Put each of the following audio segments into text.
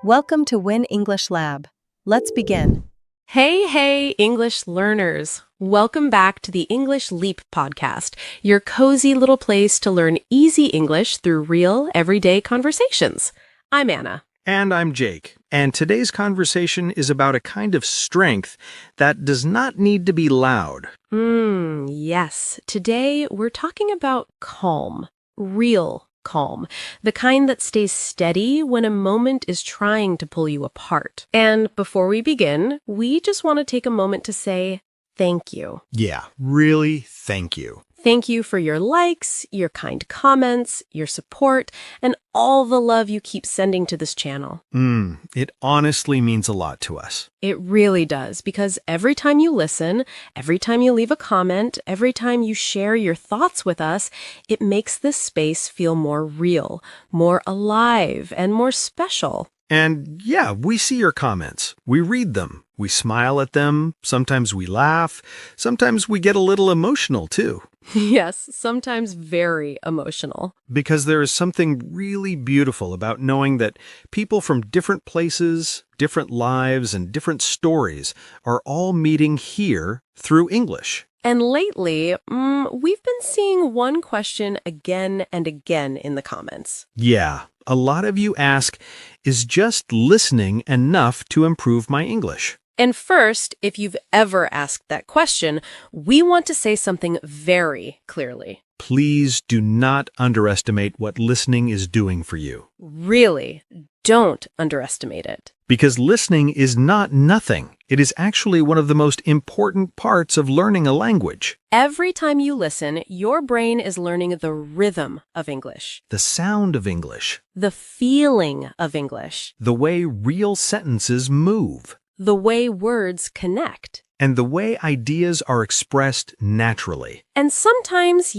Welcome to Win English Lab. Let's begin. Hey, English learners. Welcome back to the English Leap podcast, your cozy little place to learn easy English through real, everyday conversations. I'm Anna. And I'm Jake. And today's conversation is about a kind of strength that does not need to be loud. Yes. Today we're talking about calm, real calm, the kind that stays steady when a moment is trying to pull you apart. And before we begin, we just want to take a moment to say thank you. Yeah, really, thank you. Thank you for your likes, your kind comments, your support, and all the love you keep sending to this channel. It honestly means a lot to us. It really does, because every time you listen, every time you leave a comment, every time you share your thoughts with us, it makes this space feel more real, more alive, and more special. And yeah, we see your comments. We read them. We smile at them. Sometimes we laugh. Sometimes we get a little emotional too. Yes, sometimes very emotional. Because there is something really beautiful about knowing that people from different places, different lives, and different stories are all meeting here through English. And lately, we've been seeing one question again and again in the comments. Yeah, a lot of you ask, is just listening enough to improve my English? And first, if you've ever asked that question, we want to say something very clearly. Please do not underestimate what listening is doing for you. Really, don't underestimate it. Because listening is not nothing. It is actually one of the most important parts of learning a language. Every time you listen, your brain is learning the rhythm of English, The sound of English. the feeling of English, The way real sentences move. the way words connect. And the way ideas are expressed naturally. And sometimes,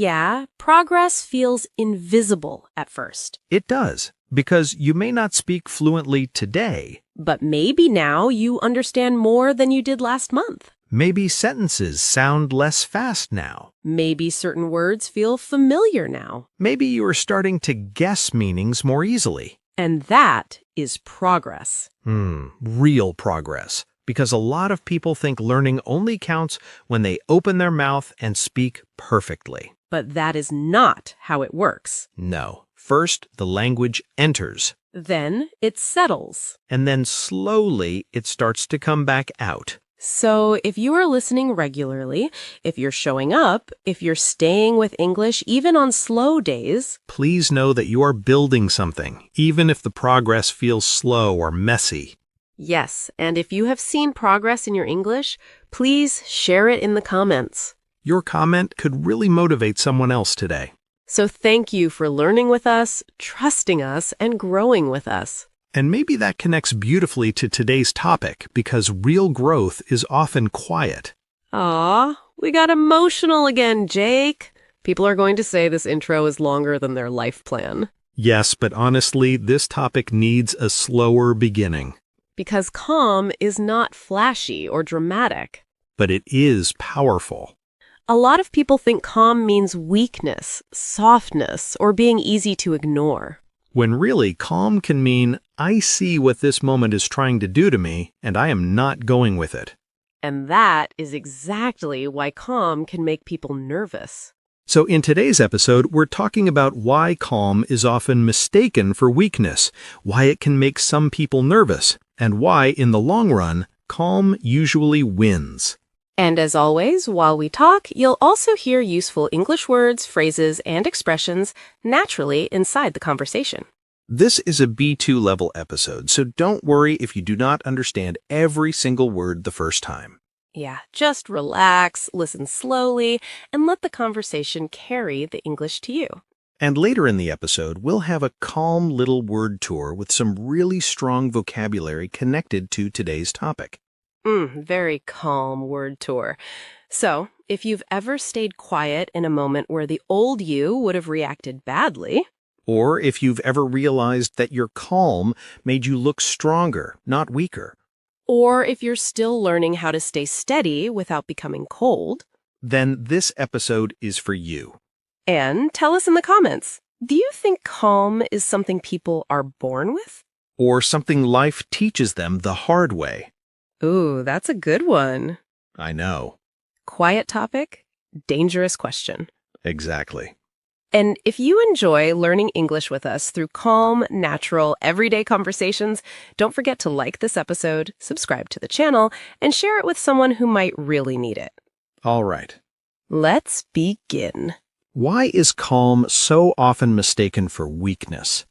progress feels invisible at first. It does, because you may not speak fluently today. But maybe now you understand more than you did last month. Maybe sentences sound less fast now. Maybe certain words feel familiar now. Maybe you are starting to guess meanings more easily. And that is progress. Real progress. Because a lot of people think learning only counts when they open their mouth and speak perfectly. But that is not how it works. No. First, the language enters. Then it settles. And then slowly it starts to come back out. So if you are listening regularly, if you're showing up, if you're staying with English even on slow days, Please know that you are building something, even if the progress feels slow or messy. yes, and if you have seen progress in your English, please share it in the comments. Your comment could really motivate someone else today. So thank you for learning with us, trusting us, and growing with us. And maybe that connects beautifully to today's topic, because real growth is often quiet. Aw, we got emotional again, Jake. People are going to say this intro is longer than their life plan. Yes, but honestly, this topic needs a slower beginning. Because calm is not flashy or dramatic. But it is powerful. A lot of people think calm means weakness, softness, or being easy to ignore. When really, calm can mean, I see what this moment is trying to do to me, and I am not going with it. And that is exactly why calm can make people nervous. So in today's episode, we're talking about why calm is often mistaken for weakness, why it can make some people nervous, and why, in the long run, calm usually wins. And as always, while we talk, you'll also hear useful English words, phrases, and expressions naturally inside the conversation. This is a B2 level episode, so don't worry if you do not understand every single word the first time. Yeah, just relax, listen slowly, and let the conversation carry the English to you. And later in the episode, we'll have a calm little word tour with some really strong vocabulary connected to today's topic. Very calm word tour. So, if you've ever stayed quiet in a moment where the old you would have reacted badly, Or if you've ever realized that your calm made you look stronger, not weaker, or if you're still learning how to stay steady without becoming cold, then this episode is for you. and tell us in the comments, do you think calm is something people are born with? or something life teaches them the hard way. Ooh, that's a good one. I know. Quiet topic, dangerous question. Exactly. And if you enjoy learning English with us through calm, natural, everyday conversations, don't forget to like this episode, subscribe to the channel, and share it with someone who might really need it. All right. Let's begin. Why is calm so often mistaken for weakness?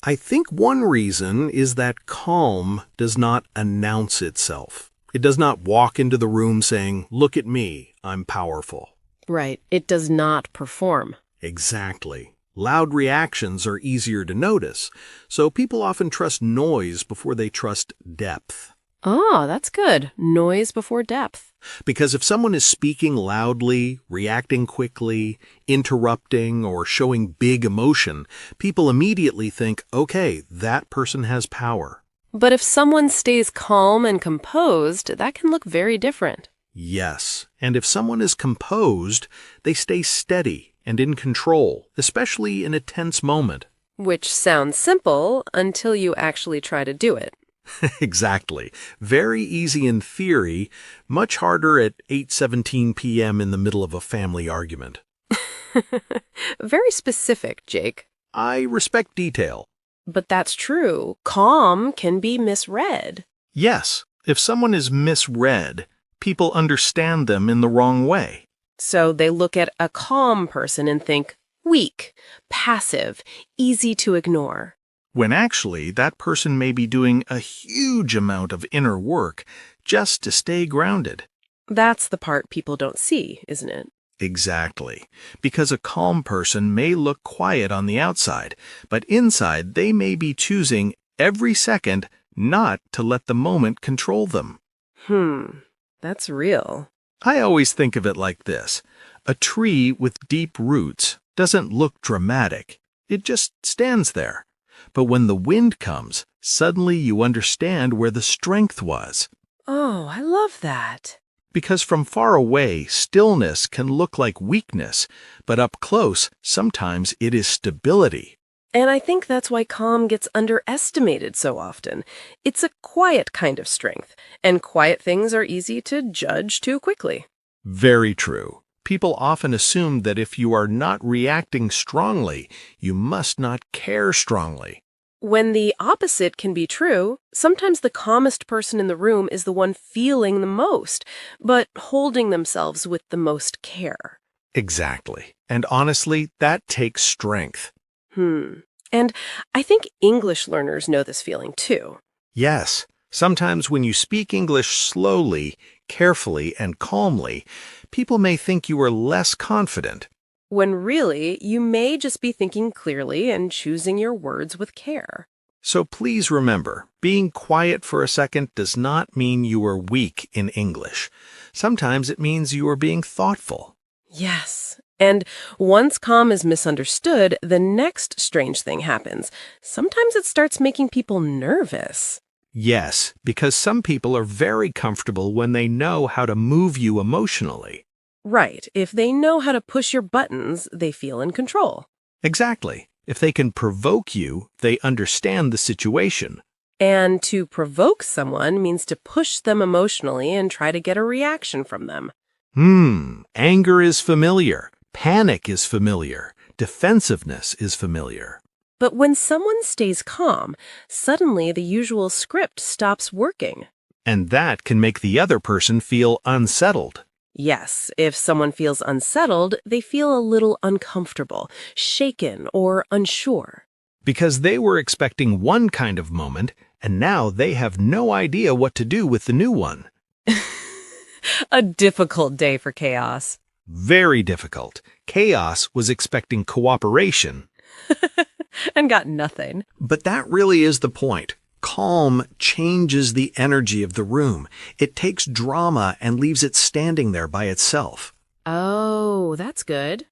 I think one reason is that calm does not announce itself. It does not walk into the room saying, "Look at me, I'm powerful." Right. It does not perform. Exactly. Loud reactions are easier to notice, so people often trust noise before they trust depth. Oh, that's good. Noise before depth. Because if someone is speaking loudly, reacting quickly, interrupting, or showing big emotion, people immediately think, okay, that person has power. But if someone stays calm and composed, that can look very different. Yes, and if someone is composed, they stay steady and in control, especially in a tense moment. Which sounds simple until you actually try to do it. Exactly. Very easy in theory, much harder at 8:17 p.m. in the middle of a family argument. Very specific, Jake. I respect detail. But that's true. Calm can be misread. Yes, if someone is misread, people understand them in the wrong way. So they look at a calm person and think, weak, passive, easy to ignore. When actually that person may be doing a huge amount of inner work just to stay grounded. That's the part people don't see, isn't it? Exactly. Because a calm person may look quiet on the outside, but inside they may be choosing every second not to let the moment control them. That's real. I always think of it like this. A tree with deep roots doesn't look dramatic. It just stands there. But when the wind comes, suddenly you understand where the strength was. Oh, I love that. Because from far away, stillness can look like weakness, but up close, sometimes it is stability. And I think that's why calm gets underestimated so often. It's a quiet kind of strength, and quiet things are easy to judge too quickly. Very true. People often assume that if you are not reacting strongly, you must not care strongly. When the opposite can be true, sometimes the calmest person in the room is the one feeling the most, but holding themselves with the most care. Exactly. And honestly, that takes strength. And I think English learners know this feeling too. Yes. Sometimes when you speak English slowly, carefully, and calmly, people may think you are less confident. When really, you may just be thinking clearly and choosing your words with care. So please remember, being quiet for a second does not mean you are weak in English. Sometimes it means you are being thoughtful. Yes. And once calm is misunderstood, the next strange thing happens. Sometimes it starts making people nervous. Yes, because some people are very comfortable when they know how to move you emotionally. Right. If they know how to push your buttons, they feel in control. Exactly. If they can provoke you, they understand the situation. And to provoke someone means to push them emotionally and try to get a reaction from them. Anger is familiar. Panic is familiar. Defensiveness is familiar. But when someone stays calm, suddenly the usual script stops working. And that can make the other person feel unsettled. Yes, if someone feels unsettled, they feel a little uncomfortable, shaken, or unsure. Because they were expecting one kind of moment, and now they have no idea what to do with the new one. A difficult day for chaos. Very difficult. Chaos was expecting cooperation. And got nothing. But that really is the point. Calm changes the energy of the room. It takes drama and leaves it standing there by itself. Oh, that's good.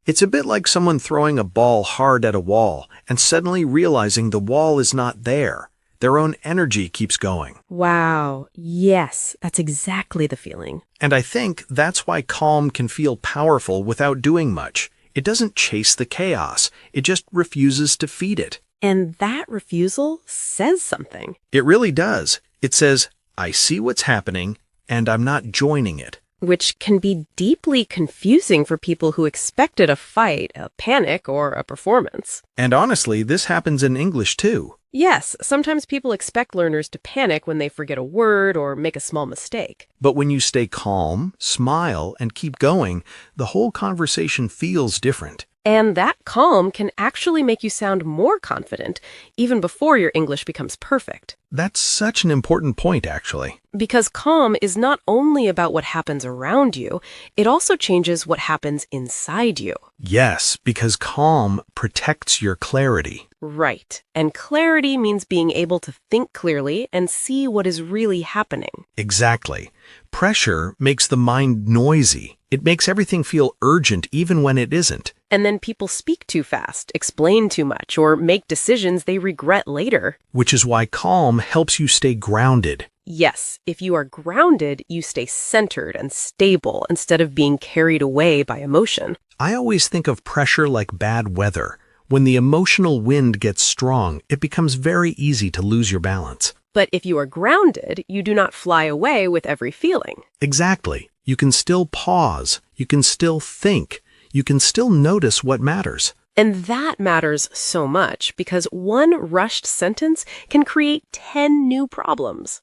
It's a bit like someone throwing a ball hard at a wall and suddenly realizing the wall is not there. Their own energy keeps going. Wow. Yes, that's exactly the feeling. And I think that's why calm can feel powerful without doing much. It doesn't chase the chaos. It just refuses to feed it. And that refusal says something. It really does. It says, I see what's happening, and I'm not joining it. Which can be deeply confusing for people who expected a fight, a panic, or a performance. And honestly, this happens in English too. Yes, sometimes people expect learners to panic when they forget a word or make a small mistake. But when you stay calm, smile, and keep going, the whole conversation feels different. And that calm can actually make you sound more confident, even before your English becomes perfect. That's such an important point, actually. Because calm is not only about what happens around you, it also changes what happens inside you. Yes, because calm protects your clarity. Right. And clarity means being able to think clearly and see what is really happening. Exactly. Pressure makes the mind noisy. It makes everything feel urgent even when it isn't. And then people speak too fast, explain too much, or make decisions they regret later. Which is why calm helps you stay grounded. Yes, if you are grounded, you stay centered and stable instead of being carried away by emotion. I always think of pressure like bad weather. When the emotional wind gets strong, it becomes very easy to lose your balance. But if you are grounded, you do not fly away with every feeling. Exactly. You can still pause. You can still think. You can still notice what matters. And that matters so much because one rushed sentence can create 10 new problems.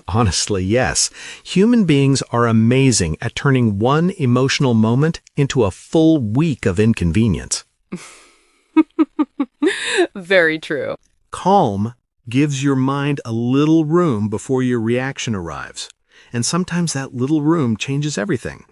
Honestly, yes. Human beings are amazing at turning one emotional moment into a full week of inconvenience. Very true. Calm gives your mind a little room before your reaction arrives. And sometimes that little room changes everything.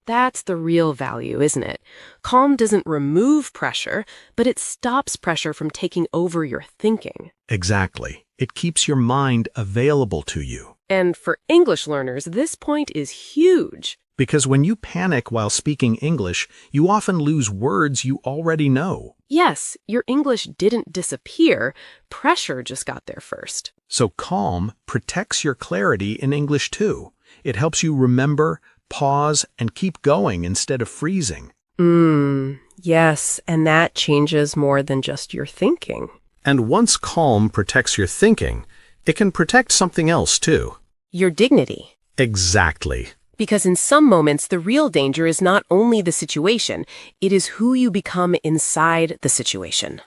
That's the real value, isn't it? Calm doesn't remove pressure, but it stops pressure from taking over your thinking. Exactly. It keeps your mind available to you. And for English learners, this point is huge. Because when you panic while speaking English, you often lose words you already know. Yes, your English didn't disappear. Pressure just got there first. So calm protects your clarity in English too. It helps you remember, pause, and keep going instead of freezing. Yes, and that changes more than just your thinking. And once calm protects your thinking, it can protect something else too. Your dignity. Exactly. Because in some moments, the real danger is not only the situation, it is who you become inside the situation.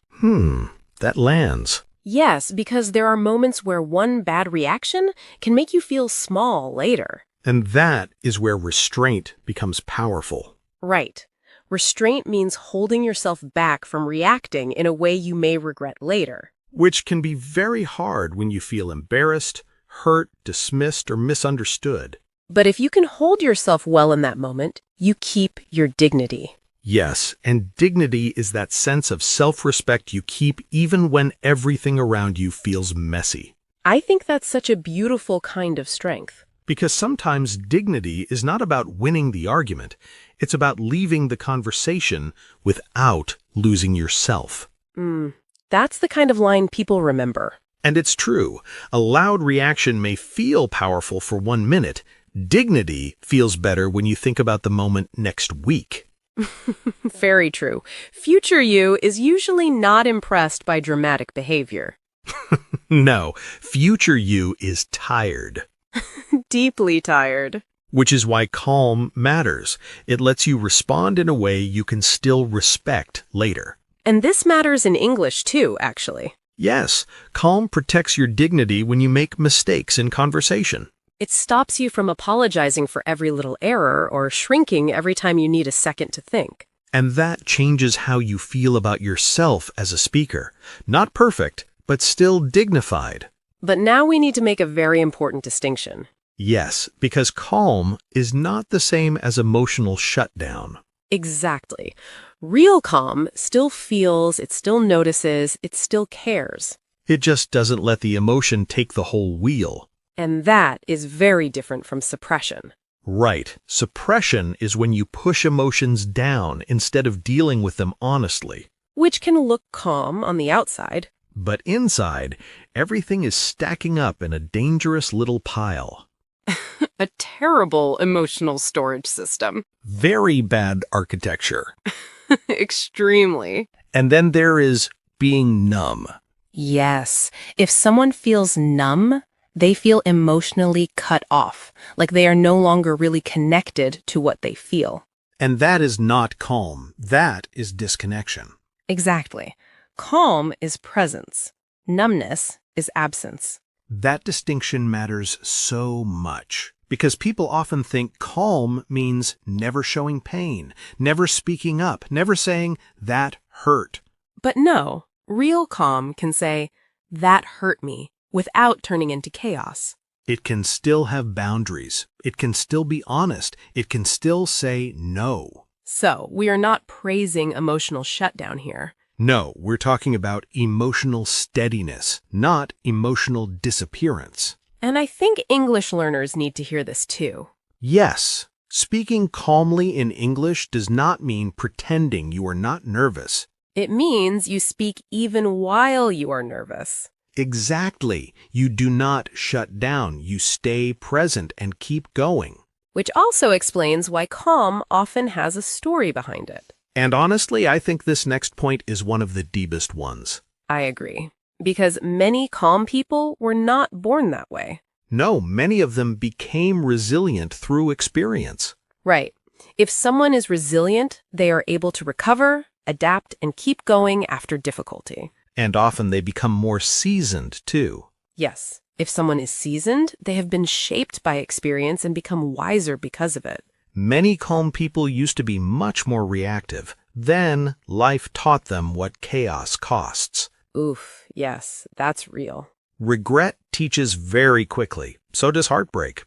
That lands. Yes, because there are moments where one bad reaction can make you feel small later. And that is where restraint becomes powerful. Right. Restraint means holding yourself back from reacting in a way you may regret later. Which can be very hard when you feel embarrassed, hurt, dismissed, or misunderstood. But if you can hold yourself well in that moment, you keep your dignity. Yes, and dignity is that sense of self-respect you keep even when everything around you feels messy. I think that's such a beautiful kind of strength. Because sometimes dignity is not about winning the argument, it's about leaving the conversation without losing yourself. That's the kind of line people remember. And it's true, a loud reaction may feel powerful for 1 minute. Dignity feels better when you think about the moment next week. Very true. Future you is usually not impressed by dramatic behavior. No, future you is tired. Deeply tired. Which is why calm matters. It lets you respond in a way you can still respect later. And this matters in English too, actually. Yes, calm protects your dignity when you make mistakes in conversation. It stops you from apologizing for every little error or shrinking every time you need a second to think. And that changes how you feel about yourself as a speaker. Not perfect, but still dignified. But now we need to make a very important distinction. Yes, because calm is not the same as emotional shutdown. Exactly. Real calm still feels, it still notices, it still cares. It just doesn't let the emotion take the whole wheel. And that is very different from suppression. Right. Suppression is when you push emotions down instead of dealing with them honestly. Which can look calm on the outside. But inside, everything is stacking up in a dangerous little pile. A terrible emotional storage system. Very bad architecture. Extremely. And then there is being numb. Yes. If someone feels numb, they feel emotionally cut off, like they are no longer really connected to what they feel. And that is not calm. That is disconnection. Exactly. Calm is presence. Numbness is absence. That distinction matters so much because people often think calm means never showing pain, never speaking up, never saying, "That hurt." But no, real calm can say, "That hurt me," without turning into chaos. It can still have boundaries. It can still be honest. It can still say no. So, we are not praising emotional shutdown here. No, we're talking about emotional steadiness, not emotional disappearance. And I think English learners need to hear this too. Yes, speaking calmly in English does not mean pretending you are not nervous. It means you speak even while you are nervous. Exactly. You do not shut down. You stay present and keep going. Which also explains why calm often has a story behind it. And honestly, I think this next point is one of the deepest ones. I agree. Because many calm people were not born that way. No, many of them became resilient through experience. Right. If someone is resilient, they are able to recover, adapt, and keep going after difficulty. And often they become more seasoned, too. Yes. If someone is seasoned, they have been shaped by experience and become wiser because of it. Many calm people used to be much more reactive. Then life taught them what chaos costs. Oof, yes, that's real. Regret teaches very quickly. So does heartbreak.